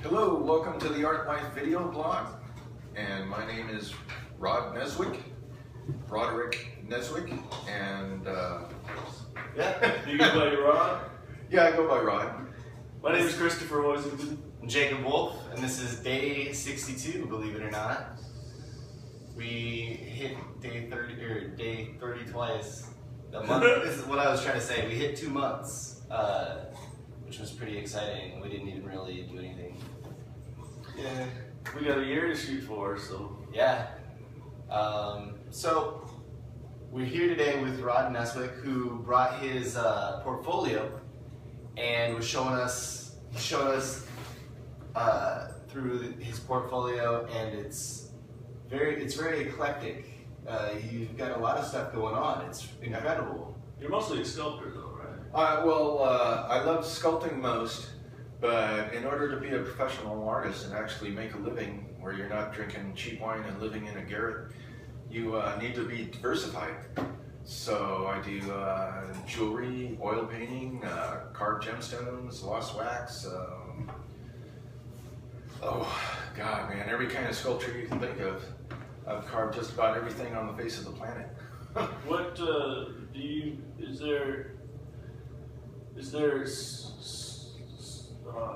Hello, welcome to the Art Life video blog, and my name is Roderick Neswick, and Yeah, you go by Rod? Yeah, I go by Rod. My name is Christopher Washington. I'm Jacob Wolf, and this is day 62, believe it or not. We hit day 30 twice. A month, this is what I was trying to say. We hit 2 months, which was pretty exciting. We didn't even really do anything. Yeah, we got a year to shoot for, so. Yeah. So, we're here today with Roderick Neswick, who brought his portfolio and was showing us through his portfolio, and it's very eclectic. You've got a lot of stuff going on. It's incredible. You're mostly a sculptor, though, right? I love sculpting most, but in order to be a professional artist and actually make a living where you're not drinking cheap wine and living in a garret, you need to be diversified. So I do jewelry, oil painting, carved gemstones, lost wax. Oh God, man! Every kind of sculpture you can think of. I've carved just about everything on the face of the planet. What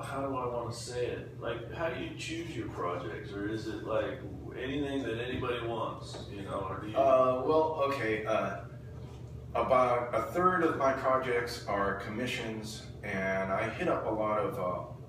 how do I want to say it? Like, how do you choose your projects, or is it like anything that anybody wants, you know, or do you? Well, okay. About a third of my projects are commissions, and I hit up a lot of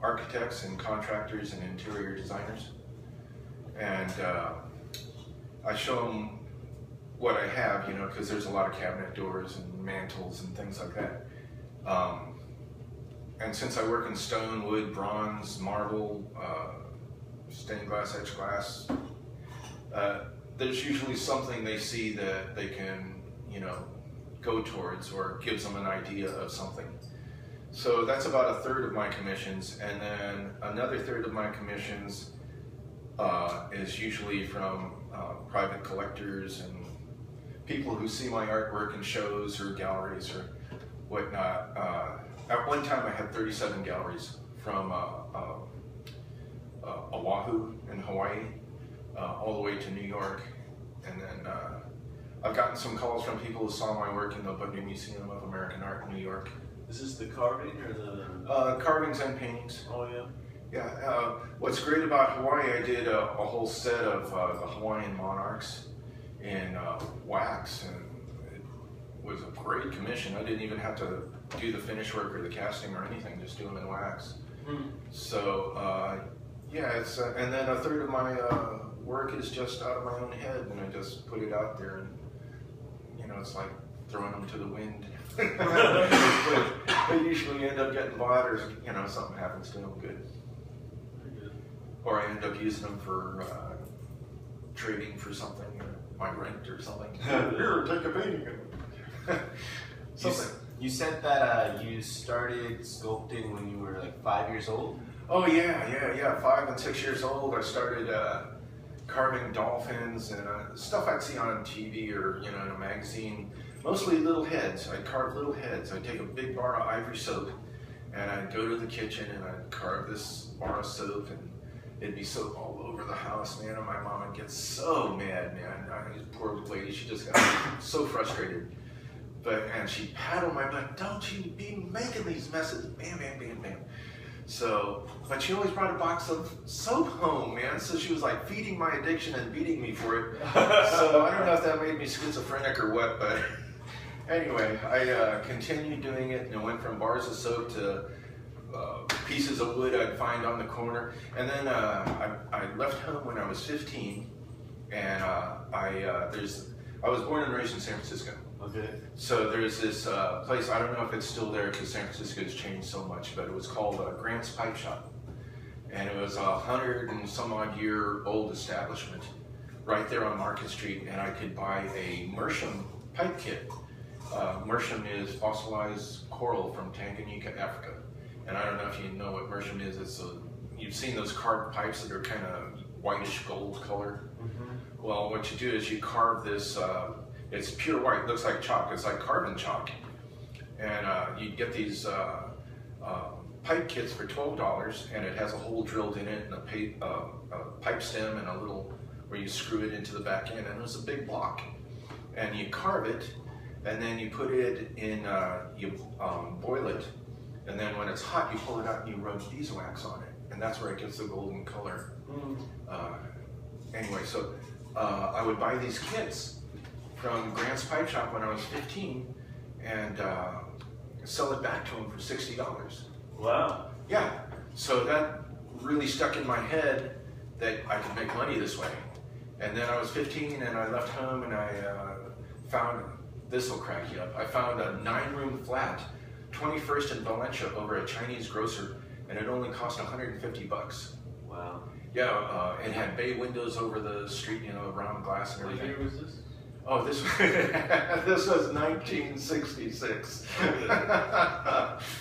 architects and contractors and interior designers, and I show them what I have, you know, because there's a lot of cabinet doors and mantles and things like that. And since I work in stone, wood, bronze, marble, stained glass, etched glass, there's usually something they see that they can, you know, go towards, or gives them an idea of something. So that's about a third of my commissions, and then another third of my commissions is usually from private collectors and people who see my artwork in shows or galleries or whatnot. At one time I had 37 galleries from Oahu in Hawaii all the way to New York, and then I've gotten some calls from people who saw my work in the Bundy Museum of American Art in New York. Is this the carving or the? Carvings and paintings. Oh yeah. Yeah. What's great about Hawaii, I did a whole set of the Hawaiian monarchs in wax, and it was a great commission. I didn't even have to do the finish work or the casting or anything, just do them in wax. Mm. So yeah, it's and then a third of my work is just out of my own head, and I just put it out there, and you know, it's like throwing them to the wind. They usually end up getting bought, or you know, something happens to them good. Or I end up using them for trading for something, or my rent or something. Here, take a painting. Something. You said that you started sculpting when you were like 5 years old? Oh yeah. 5 and 6 years old, I started carving dolphins and stuff I'd see on TV or, you know, in a magazine. Mostly little heads. I'd carve little heads. I'd take a big bar of ivory soap, and I'd go to the kitchen and I'd carve this bar of soap, and it'd be soap all over the house, man. And my mom would get so mad, man. This poor lady, she just got so frustrated. And she'd pat on my butt, "Don't you be making these messes." Bam, bam, bam, bam. So, but she always brought a box of soap home, man. So she was like feeding my addiction and beating me for it. So I don't know if that made me schizophrenic or what, but anyway, I continued doing it, and it went from bars of soap to pieces of wood I'd find on the corner. And then I left home when I was 15, and I was born and raised in San Francisco. Okay. So there's this place, I don't know if it's still there because San Francisco has changed so much, but it was called Grant's Pipe Shop. And it was 100 and some odd year old establishment right there on Market Street, and I could buy a Meerschaum pipe kit. Meerschaum is fossilized coral from Tanganyika, Africa. And I don't know if you know what Meerschaum is. You've seen those carved pipes that are kind of whitish gold color. Mm-hmm. Well, what you do is you carve this, it's pure white, it looks like chalk, it's like carbon chalk. And you get these pipe kits for $12, and it has a hole drilled in it and a pipe stem and a little where you screw it into the back end, and it was a big block. And you carve it, and then you put it in, you boil it, and then when it's hot, you pull it out and you rub beeswax on it, and that's where it gets the golden color. Anyway, so I would buy these kits from Grant's Pipe Shop when I was 15, and sell it back to him for $60. Wow. Yeah, so that really stuck in my head that I could make money this way. And then I was 15 and I left home and I found, this will crack you up, I found a 9-room flat, 21st and Valencia over a Chinese grocer, and it only cost $150. Wow. Yeah, it had bay windows over the street, you know, round glass and What everything. year was this? Oh, this this was 1966.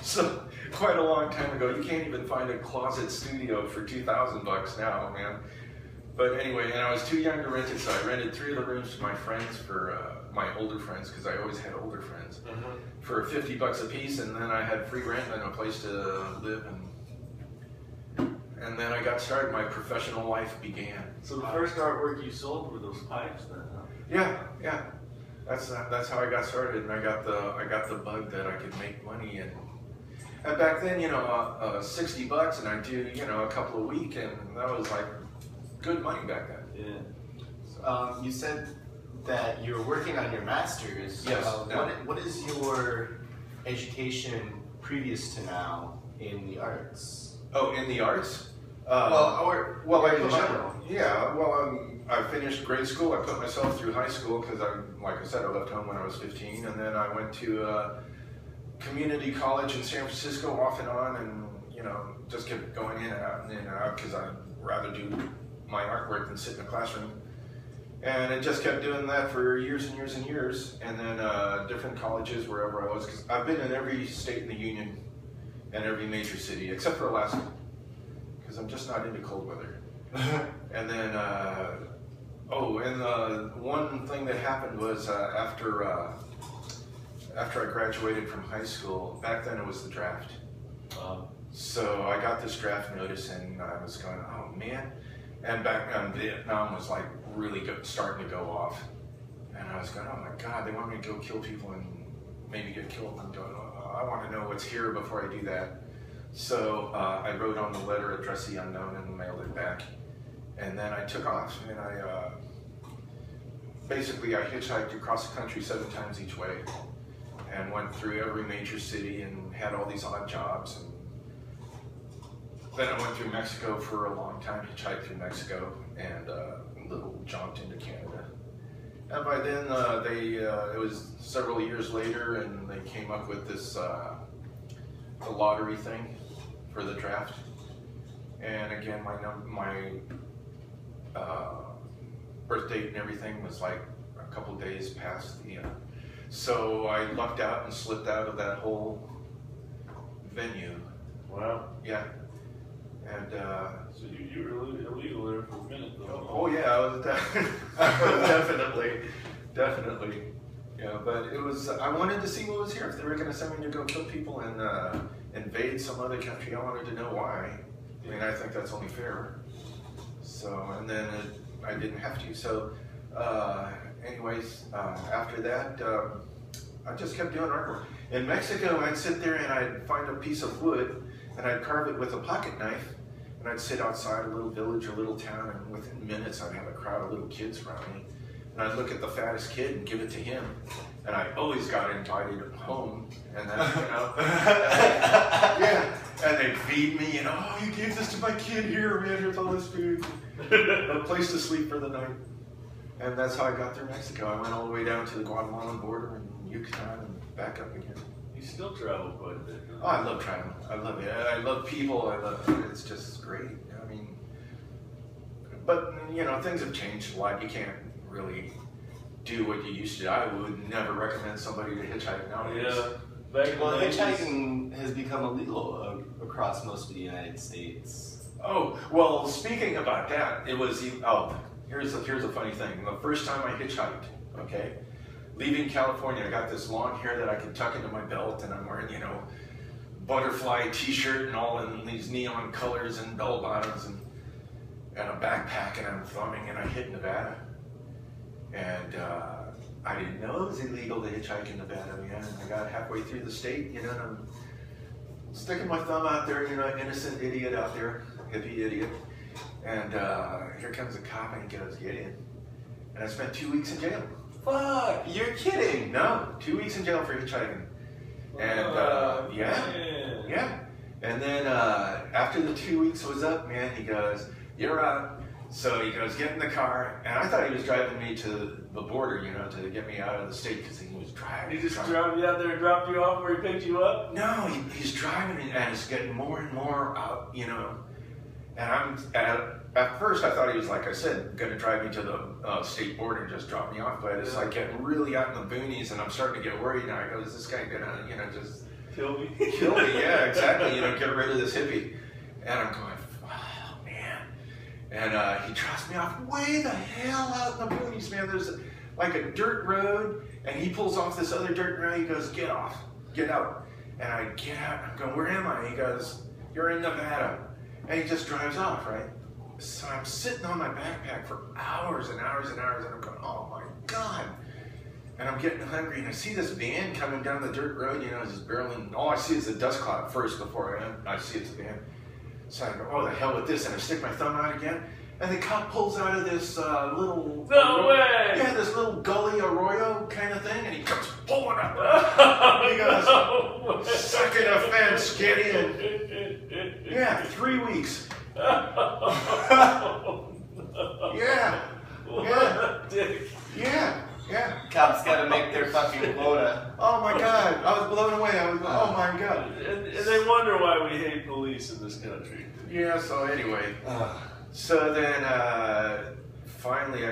So quite a long time ago. You can't even find a closet studio for $2,000 now, man. But anyway, and I was too young to rent it, so I rented 3 of the rooms to my friends for my older friends, because I always had older friends, for $50 a piece, and then I had free rent and a place to live, and then I got started. My professional life began. So the first artwork you sold were those pipes, then, huh? Yeah. That's how I got started, and I got the bug that I could make money, and back then, you know, $60, and I do, you know, a couple a week, and that was like good money back then. Yeah. You said that you're working on your master's. Yes. What is your education previous to now in the arts? Oh, in the arts? Well, in general. Yeah. Well, I finished grade school. I put myself through high school because like I said, I left home when I was 15, and then I went to community college in San Francisco off and on, and you know, just kept going in and out and in and out because I'd rather do my artwork than sit in a classroom. And I just kept doing that for years and years and years, and then different colleges wherever I was, because I've been in every state in the Union and every major city except for Alaska, because I'm just not into cold weather. And then, one thing that happened was after I graduated from high school, back then it was the draft. So I got this draft notice, and I was going, oh man. And back then Vietnam was like really starting to go off. And I was going, oh my God, they want me to go kill people and maybe get killed. And I'm going, oh, I want to know what's here before I do that. So I wrote on the letter, address the unknown, and mailed it back. And then I took off, and I hitchhiked across the country 7 times each way, and went through every major city and had all these odd jobs. And then I went through Mexico for a long time, hitchhiked through Mexico, and jumped into Canada. And by then, it was several years later, and they came up with this the lottery thing for the draft. And again, my birth date and everything was like a couple days past the so I lucked out and slipped out of that whole venue. Wow. Yeah. And so you were illegal there for a minute, though. oh yeah, I was definitely. Yeah, but it was. I wanted to see what was here. If they were going to send me to go kill people and invade some other country, I wanted to know why. I mean, I think that's only fair. So, and then I didn't have to. So, anyways, after that, I just kept doing artwork. In Mexico, I'd sit there and I'd find a piece of wood and I'd carve it with a pocket knife, and I'd sit outside a little village or little town, and within minutes I'd have a crowd of little kids around me. And I'd look at the fattest kid and give it to him. And I always got invited home, and then, you know, yeah, and they'd feed me, and oh, you gave this to my kid, here, man, here's all this food. A place to sleep for the night. And that's how I got through Mexico. I went all the way down to the Guatemalan border and Yucatan and back up again. You still travel quite a bit. Oh, I love traveling. I love it. I love people. It's just great. I mean, but, you know, things have changed a lot. You can't really do what you used to. I would never recommend somebody to hitchhike nowadays. Yeah. Well, hitchhiking has become illegal across most of the United States. Oh, well, speaking about that, it was, here's a funny thing. The first time I hitchhiked, okay, leaving California, I got this long hair that I could tuck into my belt, and I'm wearing, you know, butterfly t-shirt and all in these neon colors and bell bottoms and a backpack, and I'm thumbing, and I hit Nevada. And I didn't know it was illegal to hitchhike in Nevada, man. And I got halfway through the state, you know, and I'm sticking my thumb out there, you know, innocent idiot out there, hippie idiot. And here comes a cop and he goes, get in. And I spent 2 weeks in jail. Fuck, you're kidding. No, 2 weeks in jail for hitchhiking. And yeah. And then after the 2 weeks was up, man, he goes, you're out. So he goes, get in the car. And I thought he was driving me to the border, you know, to get me out of the state, because he was driving. He just drove you out there and dropped you off where he picked you up? No, he's driving and it's getting more and more out, you know. And at first I thought he was, like I said, going to drive me to the state border and just drop me off. But it's like getting really out in the boonies, and I'm starting to get worried now. I go, is this guy going to, you know, just kill me? Kill me, yeah, exactly. You know, get rid of this hippie. And I'm going, wow, man. And he drops me off way the hell out in the boonies, man. There's like a dirt road, and he pulls off this other dirt road. He goes, get off, get out. And I get out, I'm going, where am I? He goes, you're in Nevada. And he just drives off, right? So I'm sitting on my backpack for hours and hours and hours, and I'm going, oh my God. And I'm getting hungry, and I see this van coming down the dirt road, you know, just barreling. All I see is a dust cloud first before I see it's a van. So I go, oh, the hell with this, and I stick my thumb out again, and the cop pulls out of this little... No way! Yeah, this little gully arroyo kind of thing, and he comes pulling up. He goes, second offense, get in. Yeah, 3 weeks. Yeah. Yeah. Cops gotta make their fucking quota. Oh my God, I was blown away. Oh my God. And they wonder why we hate police in this country. Yeah, so anyway. So then, finally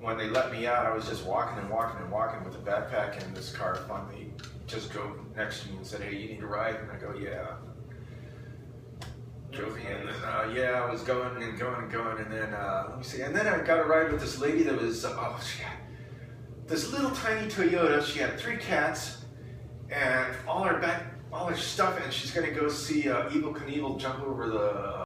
when they let me out, I was just walking and walking and walking with a backpack, and this car finally just drove next to me and said, hey, you need a ride? And I go, yeah. Drove me in, and I was going and going and going, and then, let me see, and then I got a ride with this lady that was, she had this little tiny Toyota. She had 3 cats, and all her stuff, and she's gonna go see Evel Knievel jump over the